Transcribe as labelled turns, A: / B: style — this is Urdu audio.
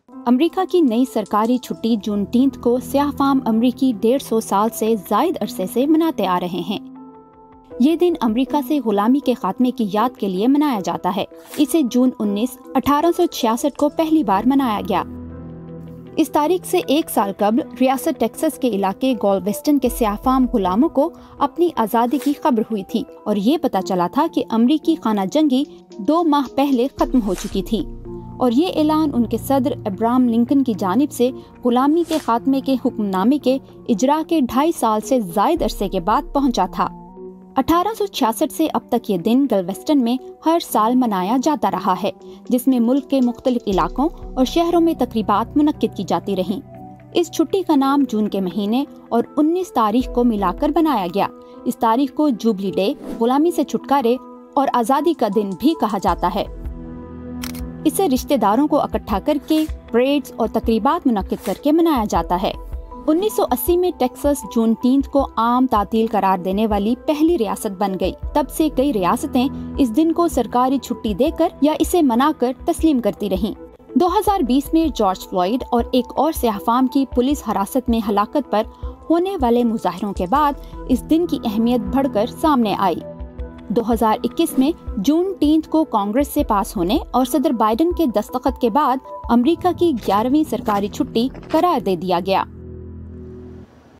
A: امریکہ کی نئی سرکاری چھٹی جون 13 کو سیاہ فام امریکی 150 سال سے زائد عرصے سے مناتے آ رہے ہیں۔ یہ دن امریکہ سے غلامی کے خاتمے کی یاد کے لیے منایا جاتا ہے۔ اسے جون 19، 1866 کو پہلی بار منایا گیا۔ اس تاریخ سے ایک سال قبل ریاست ٹیکساس کے علاقے گالویسٹن کے سیاہ فام غلاموں کو اپنی آزادی کی خبر ہوئی تھی اور یہ پتہ چلا تھا کہ امریکی خانہ جنگی 2 ماہ پہلے ختم ہو چکی تھی، اور یہ اعلان ان کے صدر ابراہم لنکن کی جانب سے غلامی کے خاتمے کے حکم نامے کے اجرا کے 2.5 سال سے زائد عرصے کے بعد پہنچا تھا۔ 1866 سے اب تک یہ دن گلویسٹن میں ہر سال منایا جاتا رہا ہے، جس میں ملک کے مختلف علاقوں اور شہروں میں تقریبات منعقد کی جاتی رہیں۔ اس چھٹی کا نام جون کے مہینے اور 19 تاریخ کو ملا کر بنایا گیا۔ اس تاریخ کو جوبلی ڈے، غلامی سے چھٹکارے اور آزادی کا دن بھی کہا جاتا ہے۔ اسے رشتہ داروں کو اکٹھا کر کے پریڈز اور تقریبات منعقد کر کے منایا جاتا ہے۔ 1980 میں ٹیکساس جون 13 کو عام تعطیل قرار دینے والی پہلی ریاست بن گئی۔ تب سے کئی ریاستیں اس دن کو سرکاری چھٹی دے کر یا اسے منا کر تسلیم کرتی رہیں۔ 2020 میں جارج فلوئڈ اور ایک اور سیاہ فام کی پولیس حراست میں ہلاکت پر ہونے والے مظاہروں کے بعد اس دن کی اہمیت بڑھ کر سامنے آئی۔ 2021 میں جون 13 کو کانگریس سے پاس ہونے اور صدر بائیڈن کے دستخط کے بعد امریکہ کی 11ویں سرکاری چھٹی قرار دے دیا گیا۔